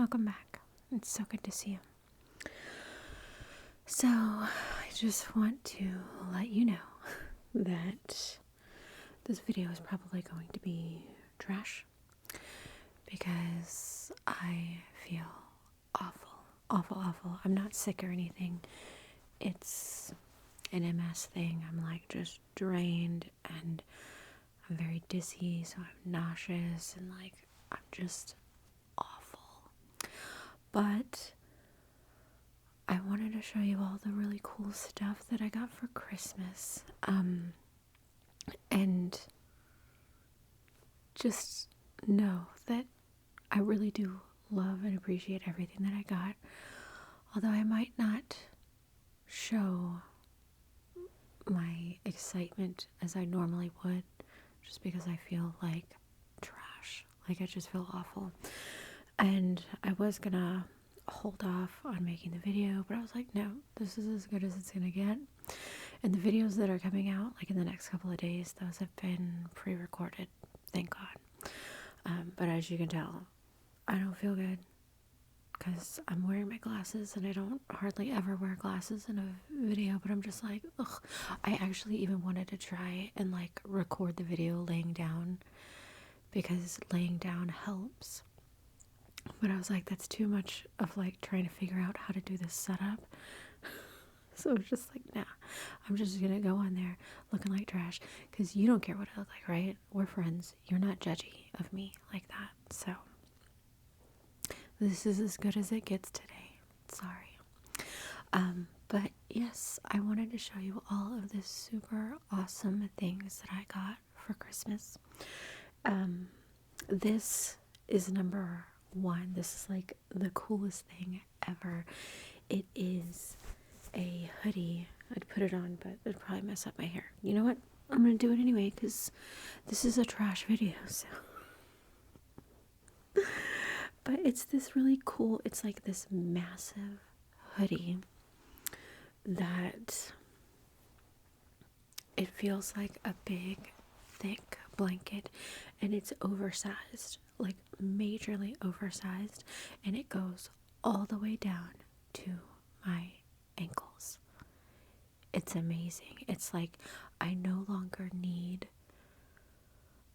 welcome back. It's so good to see you. So, I just want to let you know that this video is probably going to be trash because I feel awful. I'm not sick or anything. It's an MS thing. I'm like just drained and I'm very dizzy, so I'm nauseous and like I'm just awful. But I wanted to show you all the really cool stuff that I got for Christmas. And just know that I really do love and appreciate everything that I got. Although I might not show my excitement as I normally would, just because I feel like trash. Like I just feel awful. And I was gonna hold off on making the video, but I was like, no, this is as good as it's gonna get. And the videos that are coming out, like in the next couple of days, those have been pre-recorded, thank God. But as you can tell, I don't feel good because I'm wearing my glasses and I don't hardly ever wear glasses in a video, but I'm just like, ugh. I actually even wanted to try and like record the video laying down because laying down helps. But I was like, that's too much of like trying to figure out how to do this setup. So it's just like, nah, I'm just gonna go on there looking like trash because you don't care what I look like, right? We're friends. You're not judgy of me like that. So this is as good as it gets today. Sorry. But yes, I wanted to show you all of the super awesome things that I got for Christmas. This is number one. This is like the coolest thing ever. It is a hoodie. I'd put it on, but it'd probably mess up my hair. You know what? I'm gonna do it anyway because this is a trash video. So, but it's this really cool. It's like this massive hoodie that it feels like a big, thick blanket, and it's oversized, like majorly oversized, and it goes all the way down to my ankles. It's amazing. It's like I no longer need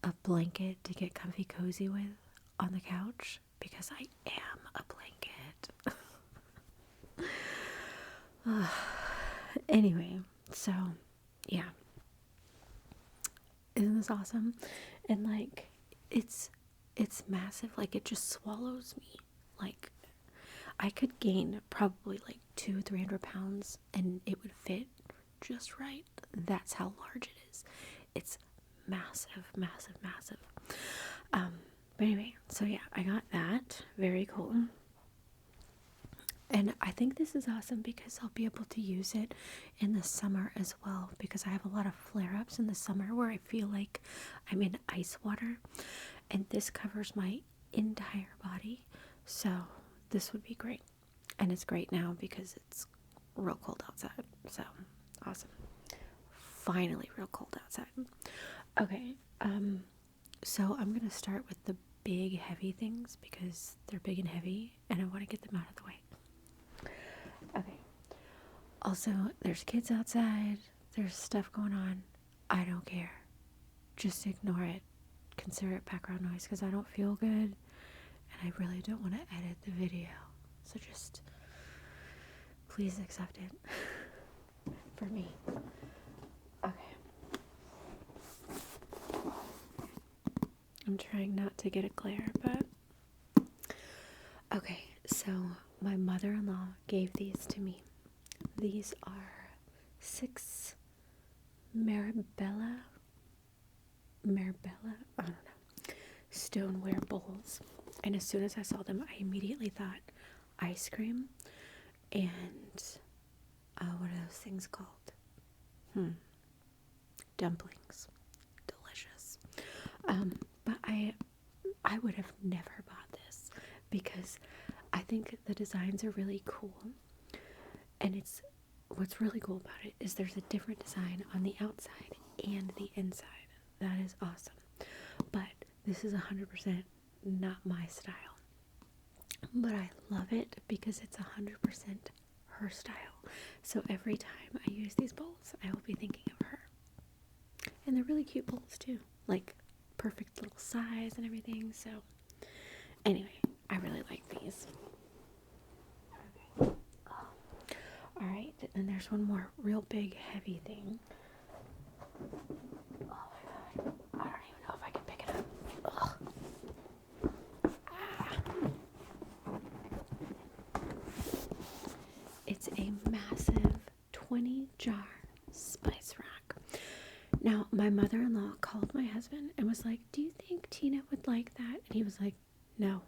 a blanket to get comfy cozy with on the couch because I am a blanket. Anyway, so yeah. Isn't this awesome? And like it's massive. Like it just swallows me. Like I could gain probably like 200-300 pounds and it would fit just right. That's how large it is. It's massive. But anyway, so yeah, I got that. Very cool. And I think this is awesome because I'll be able to use it in the summer as well, because I have a lot of flare-ups in the summer where I feel like I'm in ice water, and this covers my entire body. So this would be great. And it's great now because it's real cold outside. So awesome. Finally real cold outside. Okay, so I'm gonna start with the big heavy things because they're big and heavy and I want to get them out of the way. Okay. Also, there's kids outside. There's stuff going on. I don't care. Just ignore it. Consider it background noise because I don't feel good and I really don't want to edit the video. So just please accept it for me. Okay. I'm trying not to get a glare, but okay. So my mother-in-law gave these to me. These are 6 Marabella, I don't know, stoneware bowls. And as soon as I saw them, I immediately thought ice cream and what are those things called? Dumplings. Delicious. But I would have never bought this because I think the designs are really cool. And what's really cool about it is there's a different design on the outside and the inside. That is awesome. But this is 100% not my style. but I love it because it's 100% her style. So every time I use these bowls, I will be thinking of her. And they're really cute bowls too, like perfect little size and everything. So anyway, I really like these. All right, and there's one more real big heavy thing. Oh my god, I don't even know if I can pick it up. Ugh. It's a massive 20 jar spice rack. Now, my mother-in-law called my husband and was like, "Do you think Tina would like that?" And he was like, "No,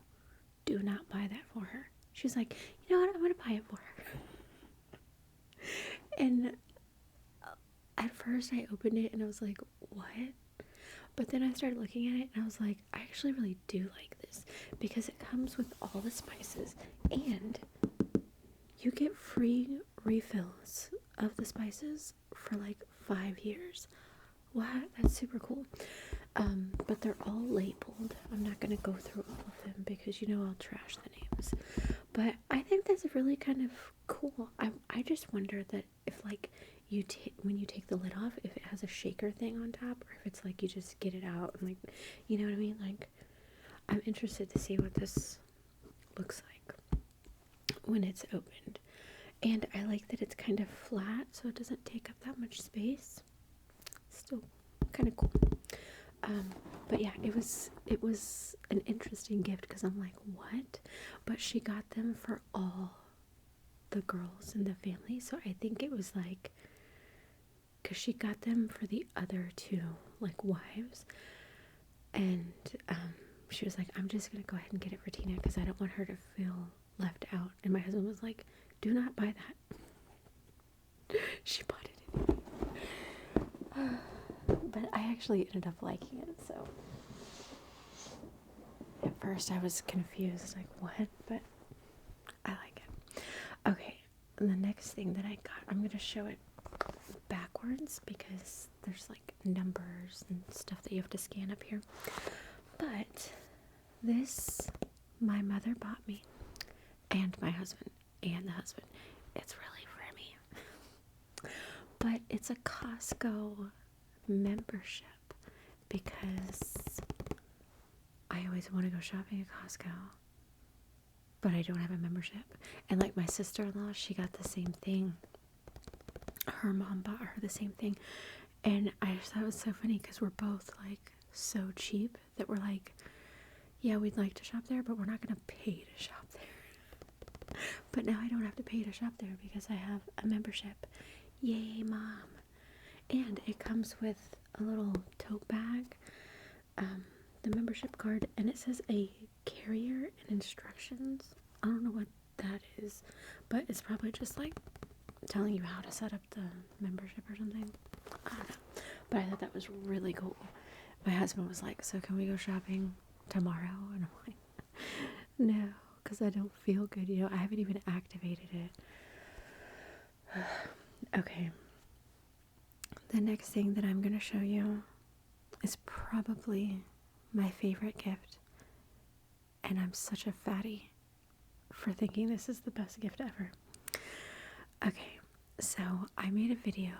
do not buy that for her." She's like, "You know what? I'm going to buy it for her." And at first I opened it and I was like, "What?" But then I started looking at it and I was like, I actually really do like this because it comes with all the spices and you get free refills of the spices for like 5 years. What? That's super cool. But they're all labeled. I'm not going to go through all of them because I'll trash the names. But I think that's really kind of cool. I just wonder that if like when you take the lid off, if it has a shaker thing on top, or if it's like you just get it out and like, you know what I mean? Like, I'm interested to see what this looks like when it's opened. And I like that it's kind of flat, so it doesn't take up that much space. Still kind of cool. But yeah, it was an interesting gift because I'm like, what? But she got them for all the girls in the family, so I think it was like, because she got them for the other two like wives, and she was like, I'm just gonna go ahead and get it for Tina because I don't want her to feel left out. And my husband was like, do not buy that. She bought it anyway. But I actually ended up liking it, so at first I was confused, like, what? But I like it. Okay, and the next thing that I got, I'm gonna show it backwards because there's like numbers and stuff that you have to scan up here. But this, my mother bought me, and my husband, and the husband. It's really for me. But it's a Costco membership because I always want to go shopping at Costco, but I don't have a membership. And like my sister-in-law, she got the same thing. Her mom bought her the same thing. And I just thought it was so funny because we're both like so cheap that we're like, yeah, we'd like to shop there, but we're not going to pay to shop there. But now I don't have to pay to shop there because I have a membership. Yay, Mom. And it comes with a little tote bag, the membership card, and it says a carrier and instructions. I don't know what that is, but it's probably just like telling you how to set up the membership or something. I don't know. But I thought that was really cool. My husband was like, so can we go shopping tomorrow? And I'm like, no, because I don't feel good. I haven't even activated it. Okay. The next thing that I'm going to show you is probably my favorite gift. And I'm such a fatty for thinking this is the best gift ever. Okay, so I made a video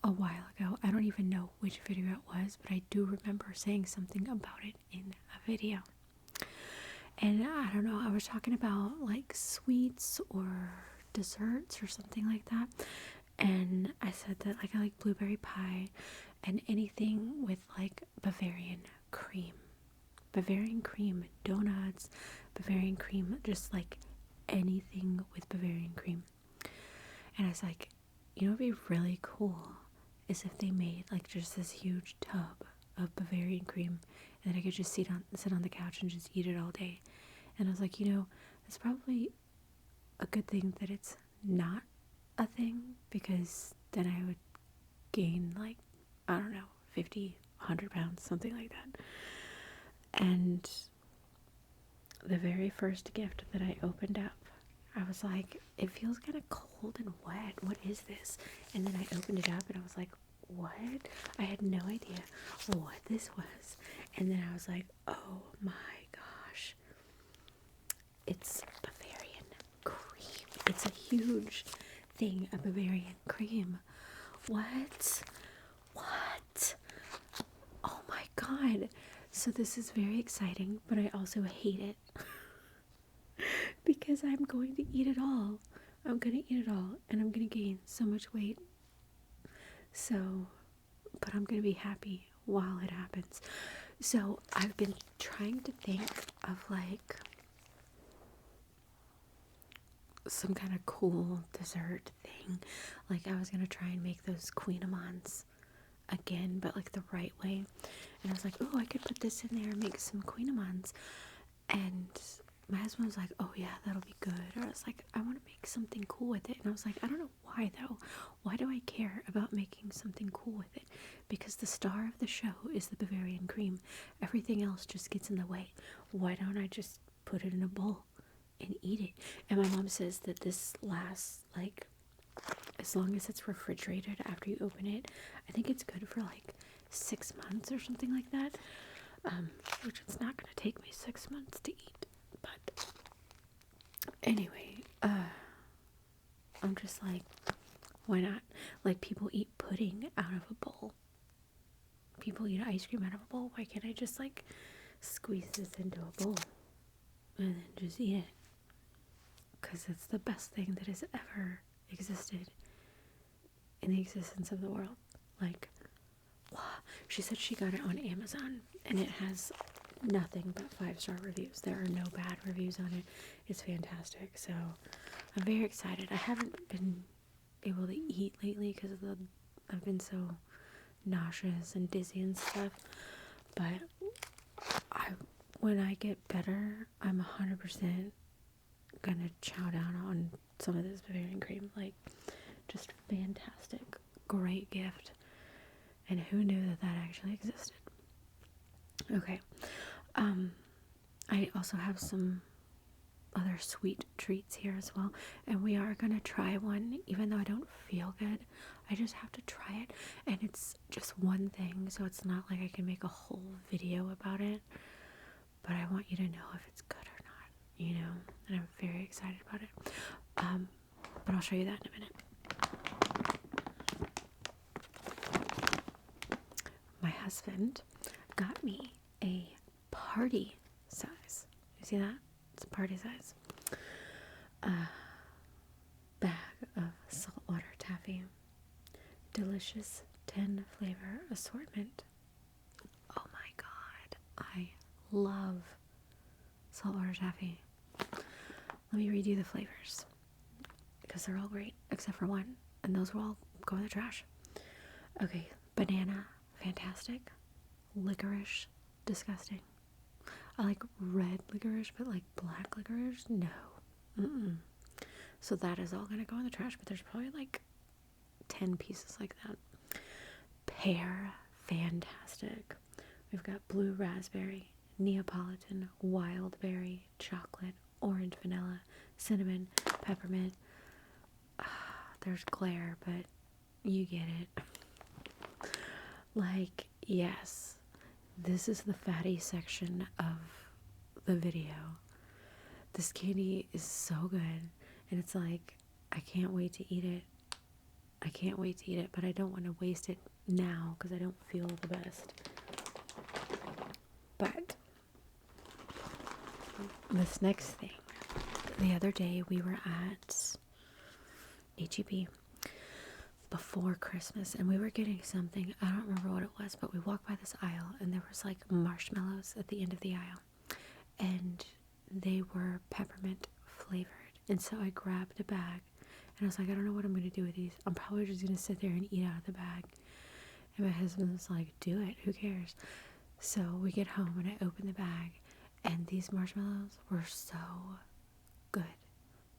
a while ago. I don't even know which video it was, but I do remember saying something about it in a video. And I don't know, I was talking about like sweets or desserts or something like that. And I said that like I like blueberry pie and anything with like Bavarian cream. Bavarian cream donuts, Bavarian cream, just like anything with Bavarian cream. And I was like, it'd be really cool is if they made like just this huge tub of Bavarian cream and then I could just sit on the couch and just eat it all day. And I was like, it's probably a good thing that it's not a thing because then I would gain like, I don't know, 50, 100 pounds, something like that. And the very first gift that I opened up, I was like, it feels kind of cold and wet. What is this? And then I opened it up and I was like, what? I had no idea what this was. And then I was like, oh my gosh. It's Bavarian Cream. It's a huge thing of Bavarian Cream. What? What? Oh my god. So this is very exciting, but I also hate it. Because I'm going to eat it all. I'm going to eat it all, and I'm going to gain so much weight. So, but I'm going to be happy while it happens. So I've been trying to think of like some kind of cool dessert thing. Like I was going to try and make those Queenamons again, but like the right way. And I was like, oh, I could put this in there and make some Queenamons. And my husband was like, oh yeah, that'll be good. Or I was like, I want to make something cool with it. And I was like, I don't know why though. Why do I care about making something cool with it? Because the star of the show is the Bavarian Cream. Everything else just gets in the way. Why don't I just put it in a bowl and eat it? And my mom says that this lasts like as long as it's refrigerated after you open it. I think it's good for like 6 months or something like that. Which it's not going to take me 6 months to eat. But anyway, I'm just like, why not? Like people eat pudding out of a bowl. People eat ice cream out of a bowl. Why can't I just like squeeze this into a bowl and then just eat it? Because it's the best thing that has ever existed in the existence of the world. Like, wow. She said she got it on Amazon and it has nothing but 5-star reviews. There are no bad reviews on it. It's fantastic. So I'm very excited. I haven't been able to eat lately because I've been so nauseous and dizzy and stuff. But when I get better, I'm 100% gonna chow down on some of this Bavarian Cream. Like, just fantastic, great gift. And who knew that actually existed? Okay. I also have some other sweet treats here as well, and we are gonna try one. Even though I don't feel good, I just have to try it, and it's just one thing, so it's not like I can make a whole video about it, but I want you to know if it's good or not, you know, and I'm very excited about it. But I'll show you that in a minute. My husband got me a party size. You see that? It's a party size. Bag of saltwater taffy. Delicious 10 flavor assortment. Oh my god. I love saltwater taffy. Let me read you the flavors, because they're all great except for one, and those will all go in the trash. Okay, banana, fantastic. Licorice, disgusting. I like red licorice, but like black licorice, no. So that is all gonna go in the trash, but there's probably like 10 pieces like that. Pear, fantastic. We've got blue raspberry, Neapolitan, wild berry, chocolate, orange vanilla, cinnamon, peppermint. There's glare, but you get it. Like, yes, this is the fatty section of the video. This candy is so good, and it's like, I can't wait to eat it. I can't wait to eat it, but I don't want to waste it now because I don't feel the best. But this next thing, the other day we were at HEB before Christmas, and we were getting something. I don't remember what it was, but we walked by this aisle and there was like marshmallows at the end of the aisle, and they were peppermint flavored. And so I grabbed a bag and I was like, I don't know what I'm going to do with these. I'm probably just going to sit there and eat out of the bag. And my husband was like, do it, who cares? So we get home and I open the bag, and these marshmallows were so good.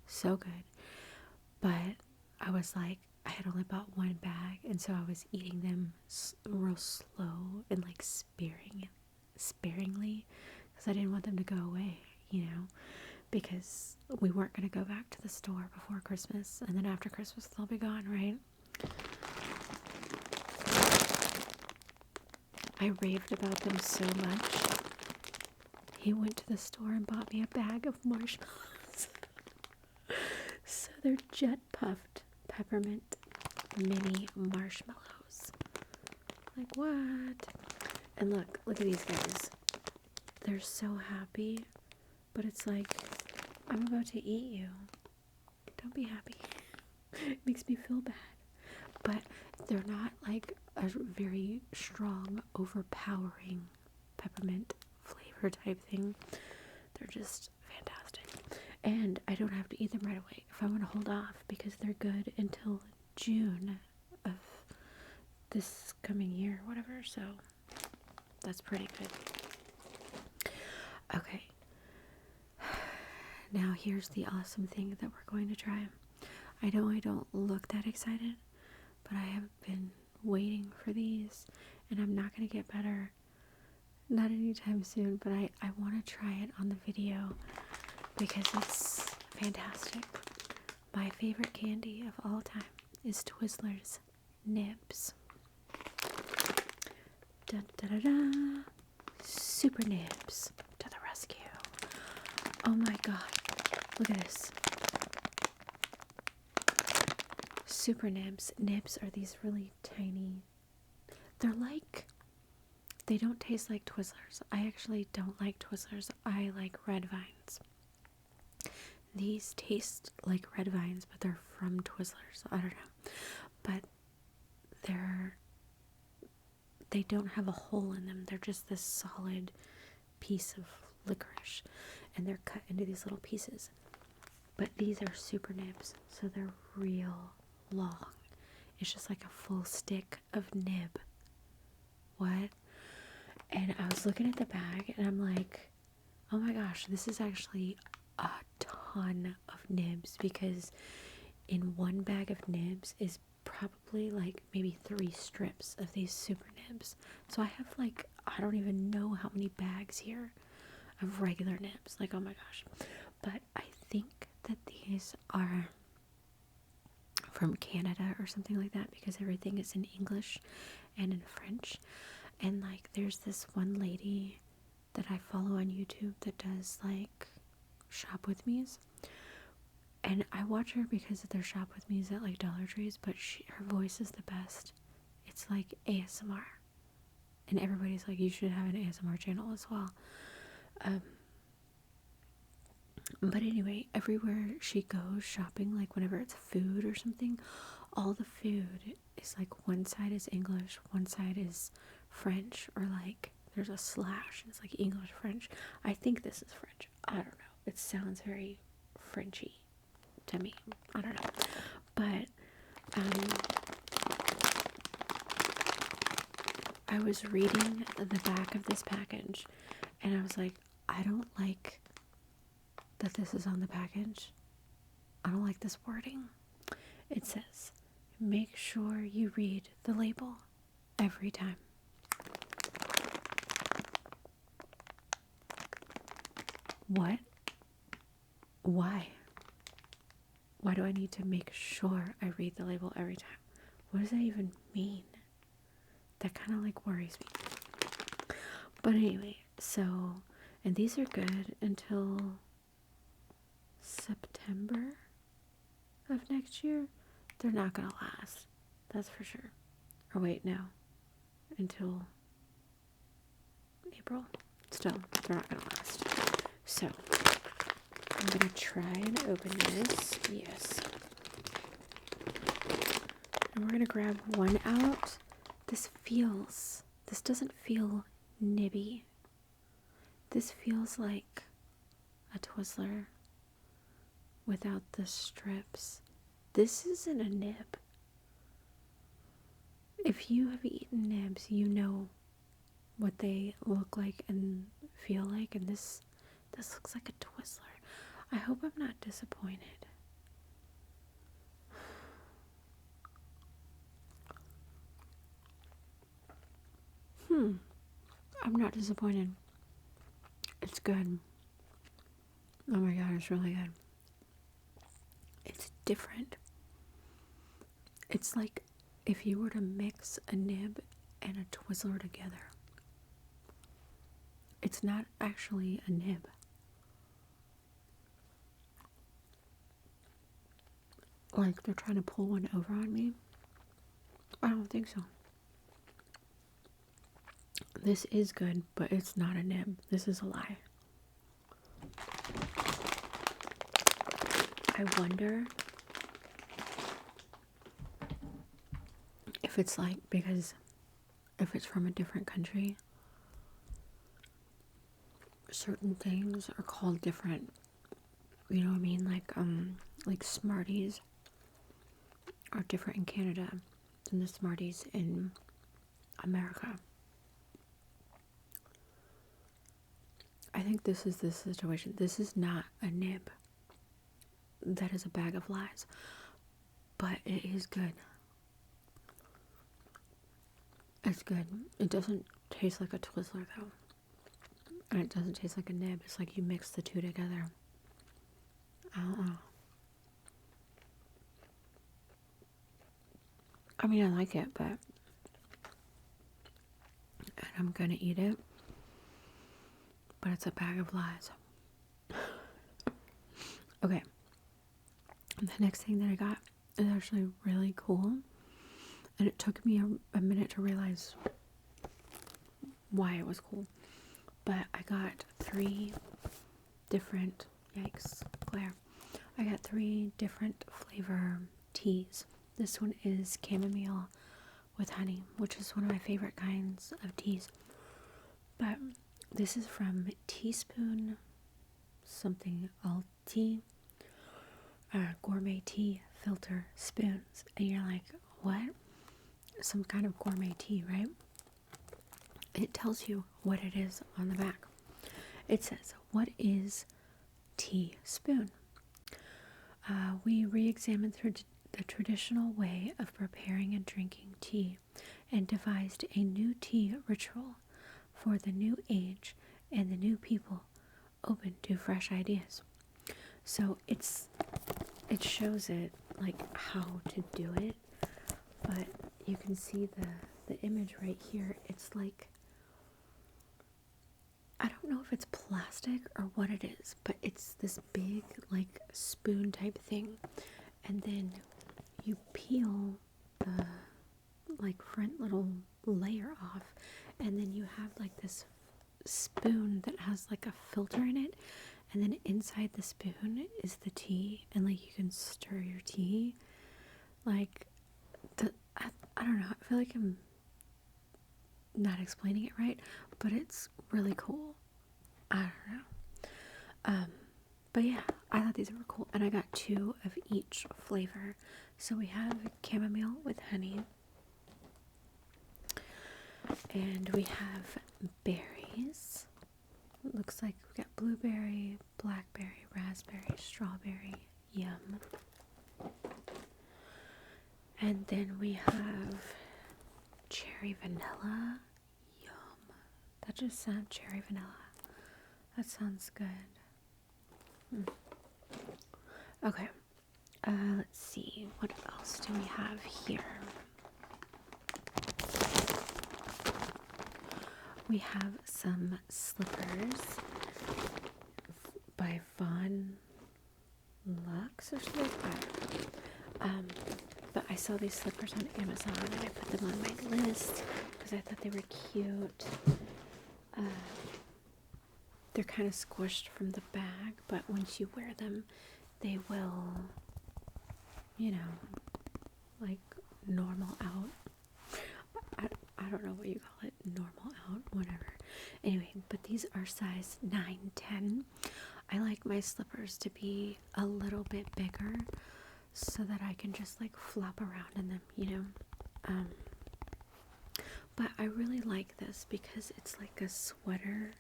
So good. But I was like, I had only bought one bag, and so I was eating them real slow and like sparingly, because I didn't want them to go away, you know, because we weren't going to go back to the store before Christmas, and then after Christmas they'll be gone, right? I raved about them so much. he went to the store and bought me a bag of marshmallows. So they're jet puffed peppermint mini marshmallows. Like, what? And look at these guys. They're so happy, but it's like, I'm about to eat you. Don't be happy. It makes me feel bad. But they're not like a very strong, overpowering peppermint flavor type thing. They're just fantastic. And I don't have to eat them right away if I want to hold off, because they're good until June of this coming year, whatever. So that's pretty good. Okay. Now here's the awesome thing that we're going to try. I know I don't look that excited, but I have been waiting for these, and I'm not going to get better. Not anytime soon, but I want to try it on the video because it's fantastic. My favorite candy of all time is Twizzlers Nibs. Dun, da, da, da. Super Nibs to the rescue. Oh my god, look at this. Super Nibs. Nibs are these really tiny, they're like, they don't taste like Twizzlers. I actually don't like Twizzlers. I like Red Vines. These taste like Red Vines, but they're from Twizzlers. I don't know. But they don't have a hole in them. They're just this solid piece of licorice, and they're cut into these little pieces. But these are Super Nibs, so they're real long. It's just like a full stick of nib. What? And I was looking at the bag, and I'm like, oh my gosh, this is actually a ton of nibs, because in one bag of nibs is probably like maybe 3 strips of these Super Nibs. So I have like, I don't even know how many bags here of regular nibs. Like, oh my gosh. But I think that these are from Canada or something like that, because everything is in English and in French. And like, there's this one lady that I follow on YouTube that does like shop with me's, and I watch her because they're shop with me's at like Dollar Trees, but her voice is the best. It's like ASMR, and everybody's like, you should have an ASMR channel as well. But anyway, everywhere she goes shopping, like whenever it's food or something, all the food is like, one side is English, one side is French, or like there's a slash, it's like English, French. I think this is French. I don't know. It sounds very Frenchy to me. I don't know. But I was reading the back of this package, and I was like, I don't like that this is on the package. I don't like this wording. It says, make sure you read the label every time. What? Why? Why do I need to make sure I read the label every time? What does that even mean? That kind of like worries me. But anyway, so, and these are good until September of next year. They're not gonna last, that's for sure. Or wait, no, until April. Still, they're not gonna last. So I'm gonna try and open this. Yes. And we're gonna grab one out. This doesn't feel nibby. This feels like a Twizzler without the strips. This isn't a nib. If you have eaten nibs, you know what they look like and feel like, and this looks like a Twizzler. I hope I'm not disappointed. I'm not disappointed. It's good. Oh my god, it's really good. It's different. It's like if you were to mix a nib and a Twizzler together. it's not actually a nib. Like they're trying to pull one over on me. I don't think so. This is good, but it's not a nib. This is a lie. I wonder if it's like, because if it's from a different country, certain things are called different. You know what I mean? Like Smarties are different in Canada than the Smarties in America. I think this is the situation. This is not a nib. That is a bag of lies. But it is good. It's good. It doesn't taste like a Twizzler though. And it doesn't taste like a nib. It's like you mix the two together. I don't know. I mean, I like it, but... And I'm gonna eat it. But it's a bag of lies. Okay. The next thing that I got is actually really cool. And it took me a minute to realize why it was cool. But I got 3 different... Yikes, Claire. I got 3 different flavor teas. This one is chamomile with honey, which is one of my favorite kinds of teas. But this is from Teaspoon something all tea, gourmet tea filter spoons. And you're like, what? Some kind of gourmet tea, right? It tells you what it is on the back. It says, what is teaspoon? We re-examined the traditional way of preparing and drinking tea and devised a new tea ritual for the new age and the new people open to fresh ideas. So it shows it like how to do it, but you can see the image right here. It's like, I don't know if it's plastic or what it is, but it's this big like spoon type thing, and then you peel the like front little layer off, and then you have like this spoon that has like a filter in it, and then inside the spoon is the tea, and like you can stir your tea. Like I don't know, I feel like I'm not explaining it right, but it's really cool. I don't know. But yeah, I thought these were cool, and I got 2 of each flavor. So we have chamomile with honey, and we have berries. It looks like we got blueberry, blackberry, raspberry, strawberry. Yum. And then we have cherry vanilla. Yum. That just sounds cherry vanilla. That sounds good. Okay. Let's see. What else do we have here? We have some slippers by Von Lux or something like that. But I saw these slippers on Amazon and I put them on my list because I thought they were cute. They're kind of squished from the bag, but once you wear them, they will, you know, like normal out. I don't know what you call it, normal out, whatever. Anyway, but these are size 9, 10. I like my slippers to be a little bit bigger so that I can just like flop around in them, you know. But I really like this because it's like a sweater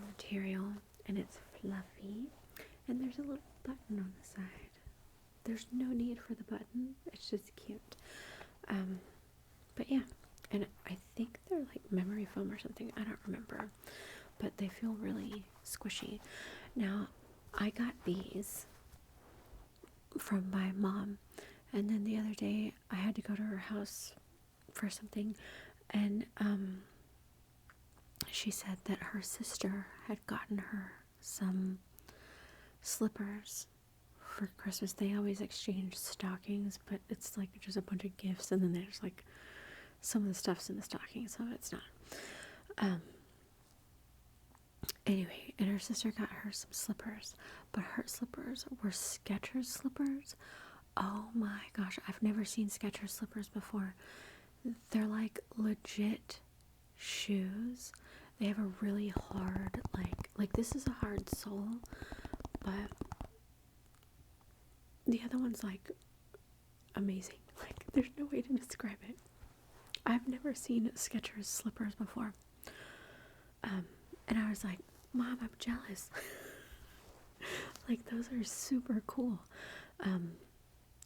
material, and it's fluffy, and there's a little button on the side. There's no need for the button, it's just cute. But yeah, and I think they're like memory foam or something, I don't remember, but they feel really squishy. Now, I got these from my mom, and then the other day I had to go to her house for something, and she said that her sister had gotten her some slippers for Christmas. They always exchange stockings, but it's like just a bunch of gifts, and then there's like some of the stuff's in the stocking, some of it's not. Anyway, and her sister got her some slippers, but her slippers were Skechers slippers. Oh my gosh, I've never seen Skechers slippers before. They're like legit shoes. They have a really hard, like this is a hard sole, but the other one's like amazing. Like there's no way to describe it. I've never seen Skechers slippers before. And I was like, Mom, I'm jealous. Like those are super cool.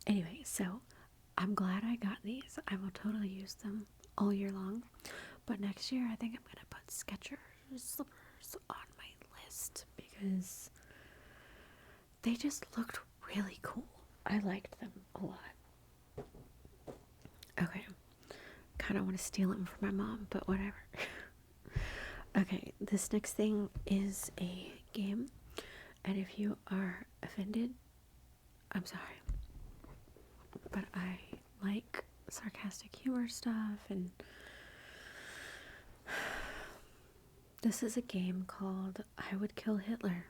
Anyway, so I'm glad I got these. I will totally use them all year long. But next year I think I'm gonna put Skechers slippers on my list because they just looked really cool. I liked them a lot. Okay. Kind of want to steal them from my mom, but whatever. Okay, this next thing is a game, and if you are offended, I'm sorry. But I like sarcastic humor stuff, and this is a game called I Would Kill Hitler.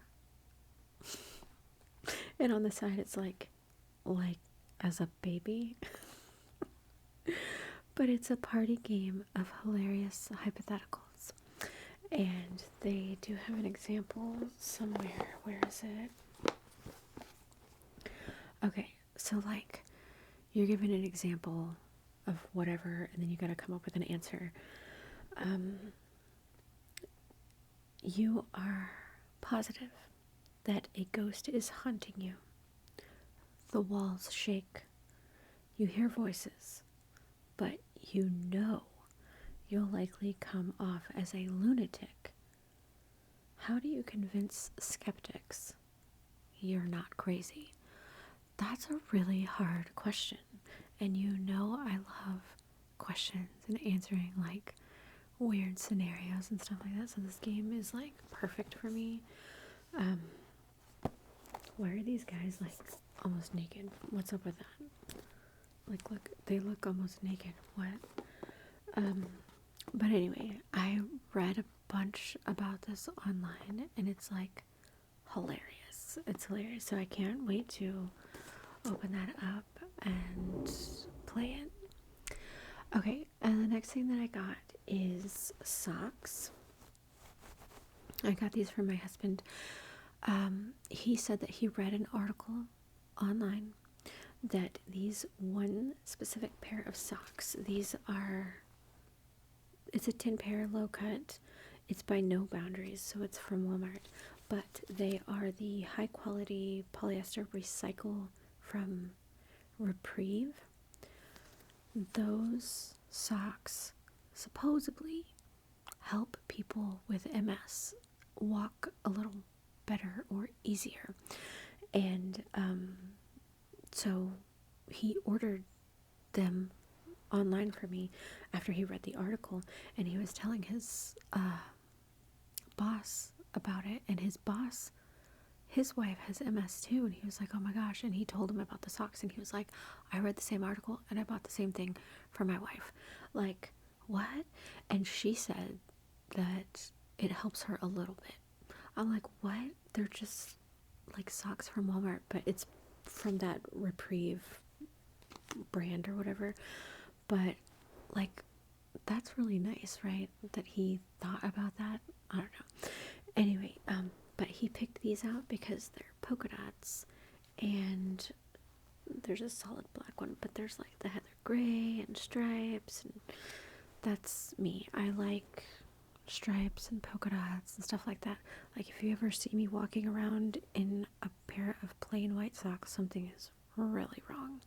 And on the side it's like as a baby. But it's a party game of hilarious hypotheticals. And they do have an example somewhere. Where is it? Okay, so like you're given an example of whatever, and then you gotta come up with an answer. You are positive that a ghost is haunting you. The walls shake. You hear voices, but you know you'll likely come off as a lunatic. How do you convince skeptics you're not crazy? That's a really hard question. And you know I love questions and answering like weird scenarios and stuff like that. So this game is like perfect for me. Why are these guys like almost naked? What's up with that? Like look, they look almost naked. What? But anyway, I read a bunch about this online and it's like hilarious. It's hilarious. So I can't wait to open that up and play it. Okay, and the next thing that I got is socks. I got these from my husband. He said that he read an article online that these one specific pair of socks, it's a 10 pair low cut. It's by No Boundaries, so it's from Walmart. But they are the high quality polyester recycle from Reprieve. Those socks supposedly help people with MS walk a little better or easier. And so he ordered them online for me after he read the article, and he was telling his boss about it, and his wife has MS too, and he was like, oh my gosh, and he told him about the socks, and he was like, I read the same article and I bought the same thing for my wife. Like, what? And she said that it helps her a little bit. I'm like, what? They're just like socks from Walmart, but it's from that Reprieve brand or whatever. But like, that's really nice, right? That he thought about that. I don't know. Anyway, but he picked these out because they're polka dots, and there's a solid black one, but there's like the heather gray and stripes, and that's me. I like stripes and polka dots and stuff like that. Like, if you ever see me walking around in a pair of plain white socks, something is really wrong.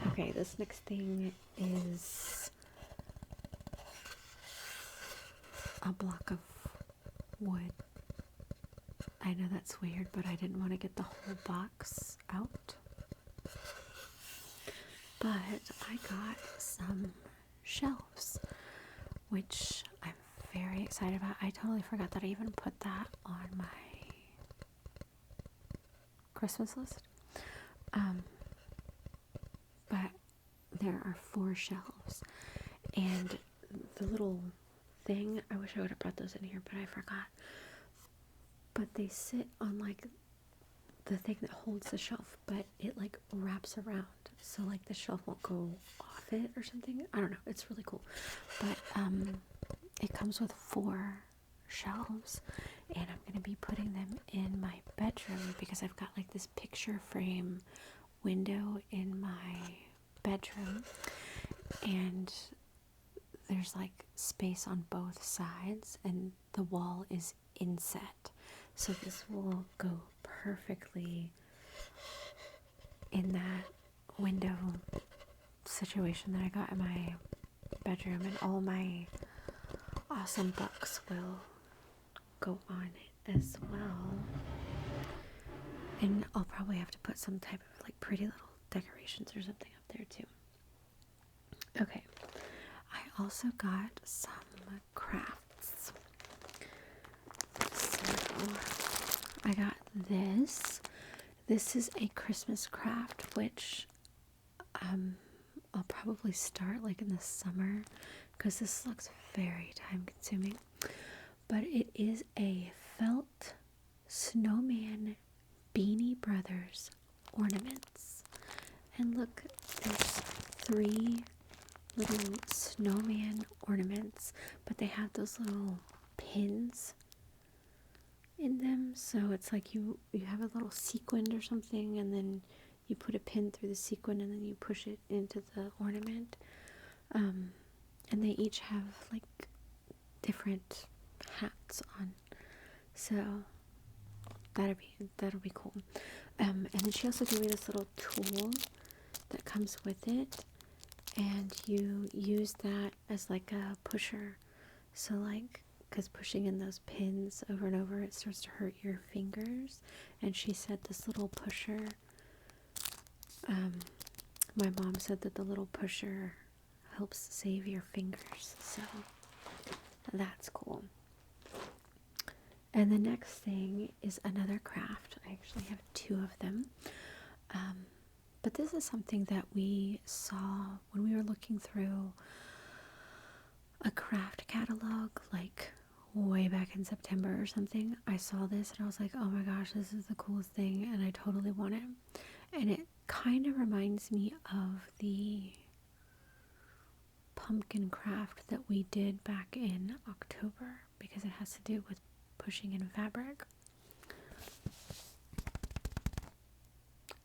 Okay, this next thing is a block of wood. I know that's weird, but I didn't want to get the whole box out. But I got some shelves. which I'm very excited about. I totally forgot that I even put that on my Christmas list. But there are 4 shelves, and the little thing, I wish I would have brought those in here, but I forgot. But they sit on like the thing that holds the shelf, but it like wraps around, so like the shelf won't go off it or something. I don't know, it's really cool. But it comes with 4 shelves, and I'm gonna be putting them in my bedroom because I've got like this picture frame window in my bedroom, and there's like space on both sides, and the wall is inset, so this will go perfectly in that window situation that I got in my bedroom, and all my awesome books will go on it as well. And I'll probably have to put some type of like pretty little decorations or something up there too. Okay, I also got some crafts. So I got this. This is a Christmas craft, which I'll probably start like in the summer because this looks very time consuming. But it is a felt snowman Beanie Brothers ornaments. And look, there's 3 little snowman ornaments, but they have those little pins in them, so it's like you have a little sequin or something, and then you put a pin through the sequin, and then you push it into the ornament. And they each have like different hats on, so that'll be cool. And then she also gave me this little tool that comes with it, and you use that as like a pusher, so like, because pushing in those pins over and over, it starts to hurt your fingers. And she said this little pusher, my mom said that the little pusher helps save your fingers, so that's cool. And the next thing is another craft. I actually have 2 of them. But this is something that we saw when we were looking through a craft catalog, like way back in September or something. I saw this and I was like, oh my gosh, this is the coolest thing, and I totally want it. And it kind of reminds me of the pumpkin craft that we did back in October, because it has to do with pushing in fabric.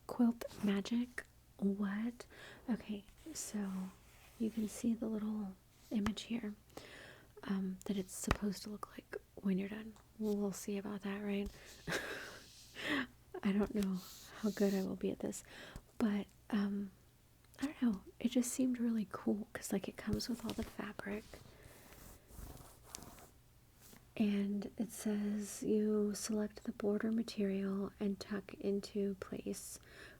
Quilt magic. What? Okay, so you can see the little image here, that it's supposed to look like when you're done. We'll see about that, right? I don't know how good I will be at this, but I don't know, it just seemed really cool because like it comes with all the fabric, and it says you select the border material and tuck into place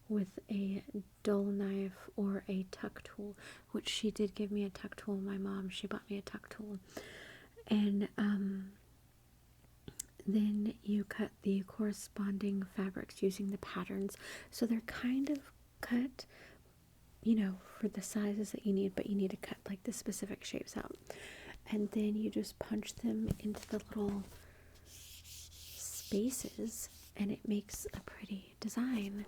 with a dull knife or a tuck tool, which she did give me a tuck tool. My mom, she bought me a tuck tool. And then you cut the corresponding fabrics using the patterns. So they're kind of cut, you know, for the sizes that you need, but you need to cut like the specific shapes out. And then you just punch them into the little spaces, and it makes a pretty design.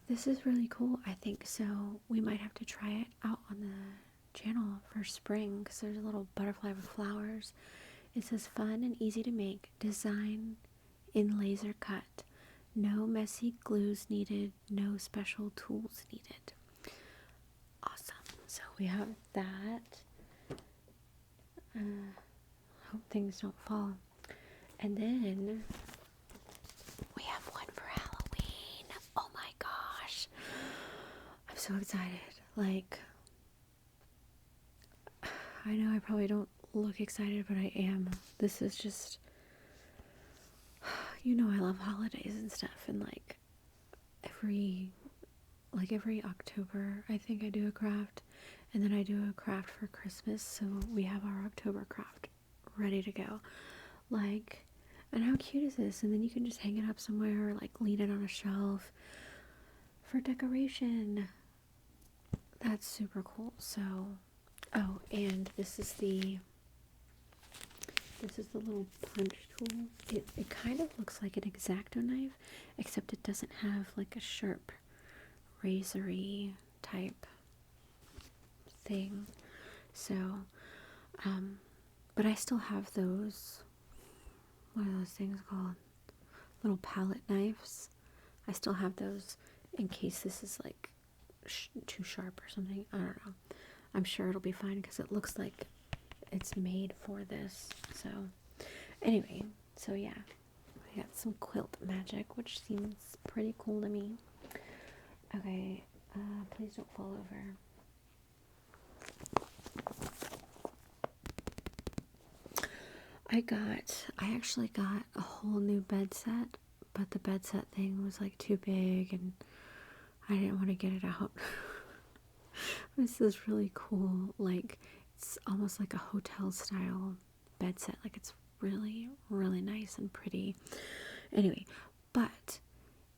This is really cool, I think. So we might have to try it out on the channel for spring, because there's a little butterfly with flowers. It says fun and easy to make, design in laser cut, no messy glues needed, no special tools needed. Awesome. So we have that. Hope things don't fall. And then we have one for Halloween. Oh my gosh, I'm so excited. Like, I know I probably don't look excited, but I am. This is just, you know, I love holidays and stuff, and like every October I think I do a craft, And then I do a craft for Christmas, so we have our October craft ready to go. Like, and how cute is this? And then you can just hang it up somewhere, or like lean it on a shelf for decoration. That's super cool. So, oh, and this is the little punch tool. It kind of looks like an X-Acto knife, except it doesn't have like a sharp, razory type thing. So, but I still have those, what are those things called? Little palette knives. I still have those in case this is like too sharp or something. I don't know. I'm sure it'll be fine because it looks like it's made for this. So anyway, so yeah, I got some quilt magic, which seems pretty cool to me. Okay, please don't fall over. I actually got a whole new bed set, but the bed set thing was like too big and I didn't want to get it out. This is really cool. Like, it's almost like a hotel style bed set. Like, it's really, really nice and pretty. Anyway, but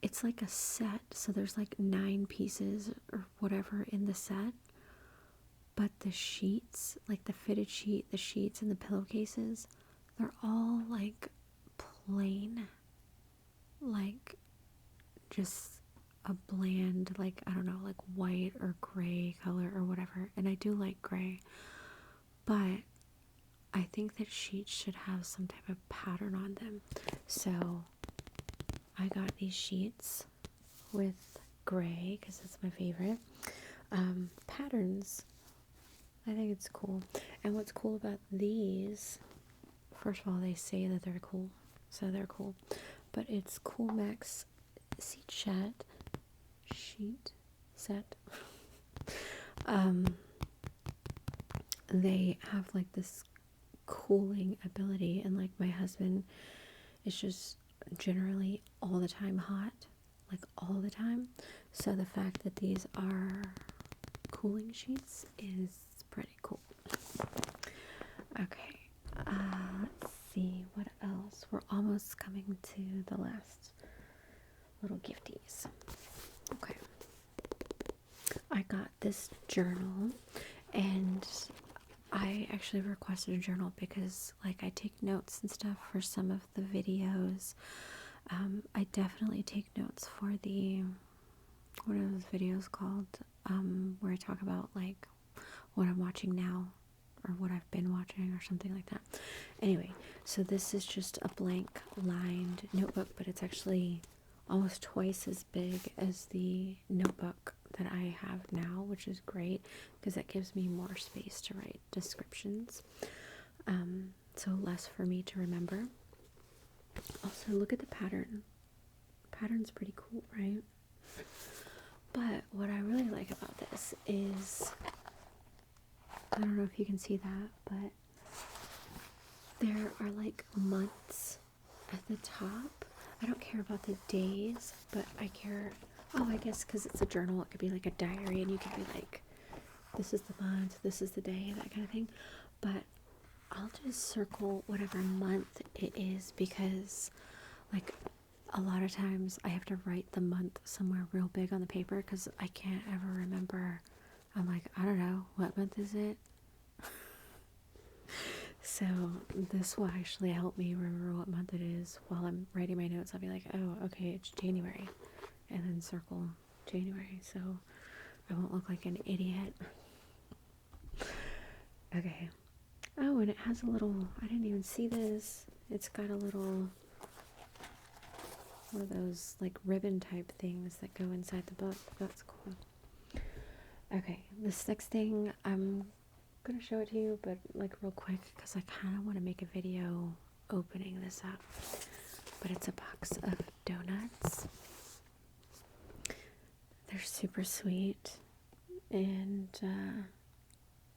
it's like a set, so there's like 9 pieces or whatever in the set. But the sheets, like the fitted sheet, the sheets, and the pillowcases, they're all like plain, like just a bland, like, I don't know, like white or gray color or whatever. And I do like gray, but I think that sheets should have some type of pattern on them. So I got these sheets with gray because that's my favorite. Patterns, I think it's cool. And what's cool about these, first of all, they say that they're cool, so they're cool. But it's Cool Max sheet set. They have like this cooling ability, and like my husband is just generally all the time hot, like all the time. So the fact that these are cooling sheets is pretty cool. Okay, let's see what else. We're almost coming to the last little gifties. Okay, I got this journal, and I actually requested a journal because like I take notes and stuff for some of the videos. I definitely take notes for the, what are those videos called, where I talk about like what I'm watching now or what I've been watching or something like that. Anyway, so this is just a blank lined notebook, but it's actually almost twice as big as the notebook that I have now, which is great because that gives me more space to write descriptions, so less for me to remember. Also, look at the pattern. Pattern's pretty cool, right? But what I really like about this is, I don't know if you can see that, but there are like months at the top. I don't care about the days, but I care, oh, I guess because it's a journal, it could be like a diary, and you could be like, this is the month, this is the day, that kind of thing. But I'll just circle whatever month it is, because like a lot of times I have to write the month somewhere real big on the paper because I can't ever remember. I'm like, I don't know, what month is it? So this will actually help me remember what month it is while I'm writing my notes. I'll be like, oh, okay, it's January, and then circle January so I won't look like an idiot. Okay. Oh, and it has a little, I didn't even see this. It's got a little, one of those like ribbon type things that go inside the book. That's cool. Okay, this next thing, I'm gonna show it to you, but like real quick because I kind of want to make a video opening this up. But it's a box of donuts. They're super sweet, and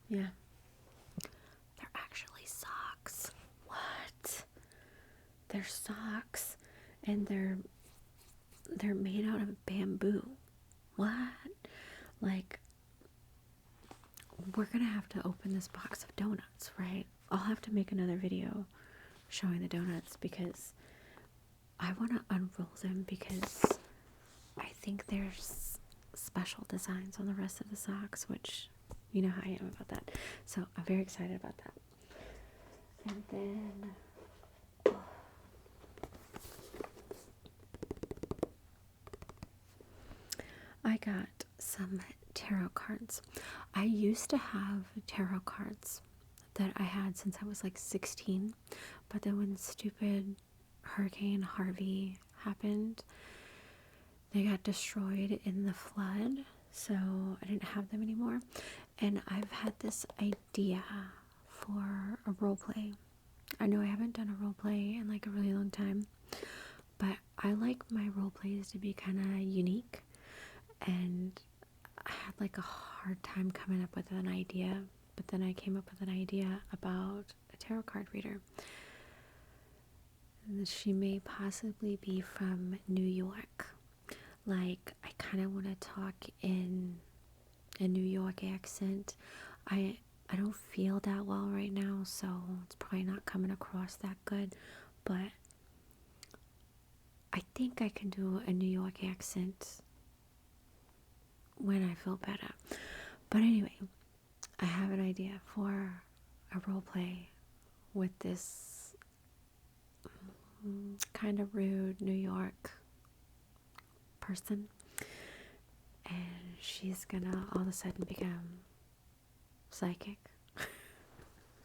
yeah, they're actually socks. What? They're socks, and they're made out of bamboo. What? Like, we're gonna have to open this box of donuts, right? I'll have to make another video showing the donuts because I want to unroll them because I think there's special designs on the rest of the socks, which you know how I am about that. So I'm very excited about that. And then I got some tarot cards. I used to have tarot cards that I had since I was like 16, but then when stupid Hurricane Harvey happened, they got destroyed in the flood, so I didn't have them anymore. And I've had this idea for a role play. I know I haven't done a role play in like a really long time, but I like my role plays to be kind of unique, and I had like a hard time coming up with an idea, but then I came up with an idea about a tarot card reader. And she may possibly be from New York. Like, I kind of want to talk in a New York accent. I don't feel that well right now, so it's probably not coming across that good, but I think I can do a New York accent when I feel better. But anyway, I have an idea for a role play with this kind of rude New York person, and she's gonna all of a sudden become psychic.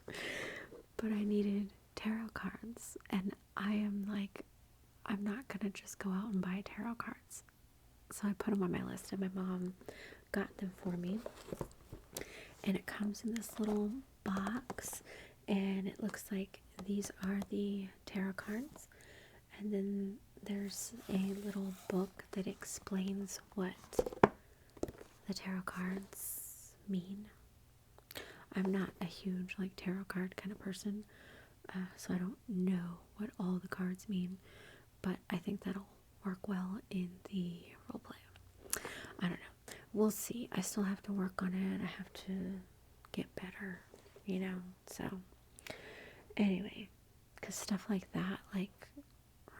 But I needed tarot cards, and I am like, I'm not gonna just go out and buy tarot cards. So I put them on my list, and my mom got them for me. And it comes in this little box, and it looks like these are the tarot cards. And then there's a little book that explains what the tarot cards mean. I'm not a huge like tarot card kind of person, so I don't know what all the cards mean, but I think that'll work well in the role play. I don't know. We'll see. I still have to work on it. I have to get better, you know. So anyway, because stuff like that like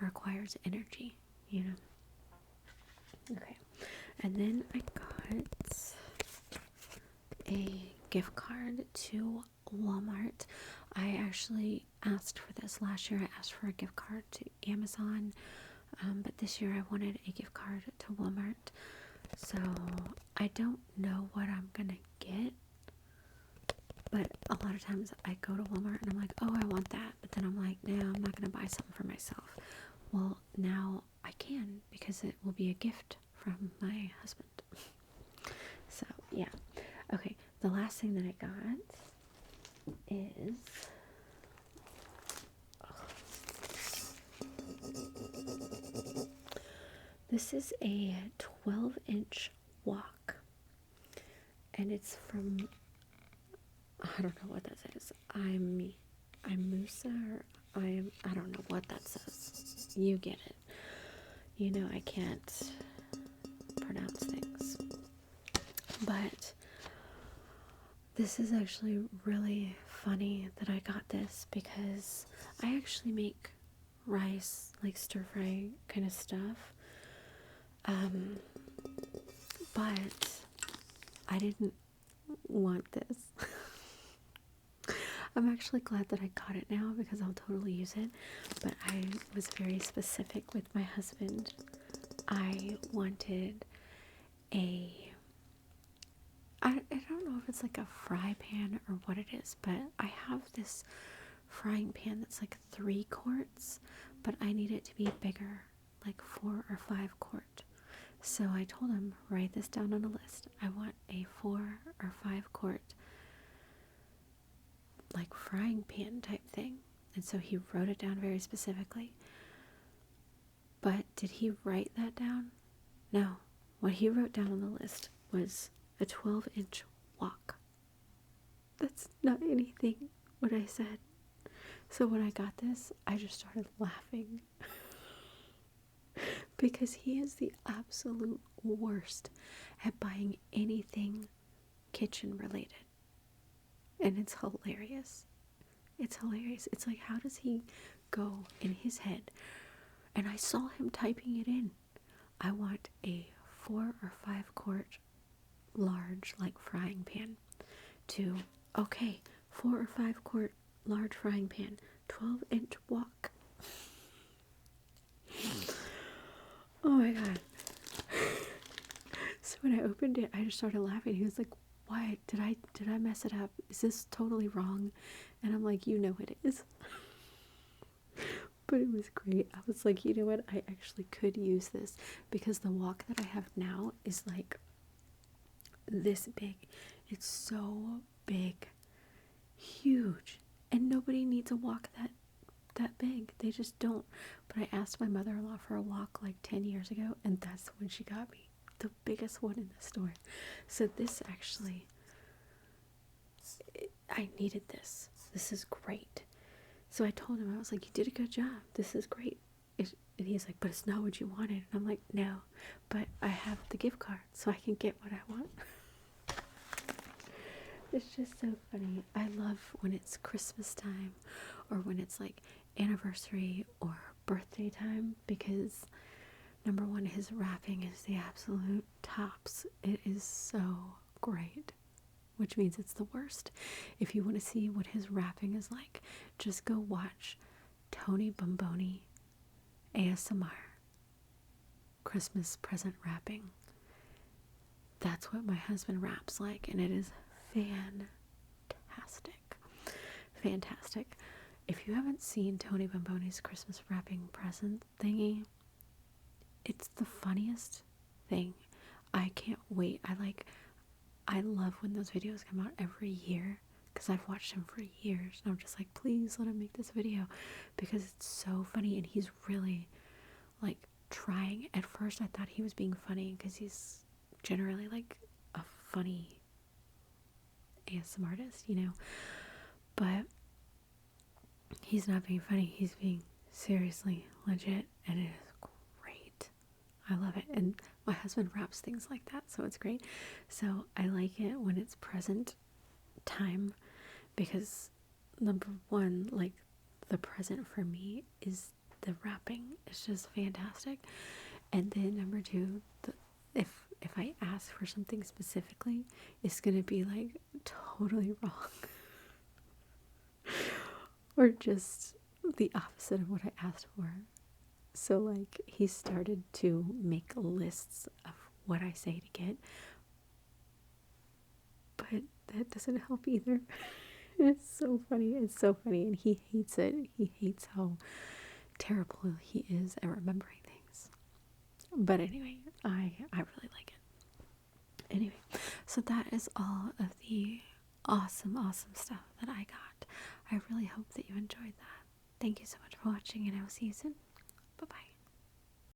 requires energy, you know. Okay, and then I got a gift card to Walmart. I actually asked for this last year. I asked for a gift card to Amazon, but this year I wanted a gift card to Walmart. So I don't know what I'm gonna get, but a lot of times I go to Walmart and I'm like, oh, I want that, but then I'm like, no, I'm not gonna buy something for myself. Well, now I can, because it will be a gift from my husband. So yeah. Okay, the last thing that I got is this is a 12-inch wok, and it's from, I don't know what that says. I'm Musa, or I don't know what that says. You get it. You know I can't pronounce things. But this is actually really funny that I got this, because I actually make rice, like stir fry kind of stuff. But I didn't want this. I'm actually glad that I got it now, because I'll totally use it. But I was very specific with my husband. I wanted I don't know if it's like a fry pan or what it is, but I have this frying pan that's like 3 quarts, but I need it to be bigger, like 4 or 5 quart. So I told him, write this down on a list. I want a 4 or 5 quart like frying pan type thing. And so he wrote it down very specifically. But did he write that down? No. What he wrote down on the list was a 12-inch wok. That's not anything what I said. So when I got this, I just started laughing. Because he is the absolute worst at buying anything kitchen related. And it's hilarious. It's hilarious. It's like, how does he go in his head? And I saw him typing it in. I want a 4 or 5 quart large, like, frying pan. To, okay, 4 or 5 quart large frying pan, 12-inch wok. Oh my god. So when I opened it, I just started laughing. He was like, what? Did I mess it up? Is this totally wrong? And I'm like, you know it is. But it was great. I was like, you know what? I actually could use this because the wok that I have now is like this big. It's so big, huge, and nobody needs a wok that big. They just don't. But I asked my mother-in-law for a wok like 10 years ago, and that's when she got me the biggest one in the store. So this actually, I needed this. This is great. So I told him, I was like, you did a good job. This is great. And he's like, but it's not what you wanted. And I'm like, no, but I have the gift card, so I can get what I want. It's just so funny. I love when it's Christmas time or when it's like anniversary or birthday time, because number one, his wrapping is the absolute tops. It is so great, which means it's the worst. If you want to see what his wrapping is like, just go watch Tony Bomboni ASMR Christmas present wrapping. That's what my husband wraps like, and it is fantastic. If you haven't seen Tony Bomboni's Christmas wrapping present thingy, it's the funniest thing. I can't wait. I love when those videos come out every year, because I've watched him for years, and I'm just like, please let him make this video, because it's so funny, and he's really like trying. At first I thought he was being funny, because he's generally like a funny ASMR artist, you know, but he's not being funny. He's being seriously legit, and it is great. I love it. And my husband wraps things like that, so it's great. So I like it when it's present time, because number one, like, the present for me is the wrapping. It's just fantastic. And then number two, if I ask for something specifically, it's gonna be like totally wrong or just the opposite of what I asked for. So like, he started to make lists of what I say to get, but that doesn't help either. It's so funny. And he hates it. He hates how terrible he is at remembering things. But anyway, I really like it. Anyway, so that is all of the awesome stuff that I got. I really hope that you enjoyed that. Thank you so much for watching, and I will see you soon. Bye bye.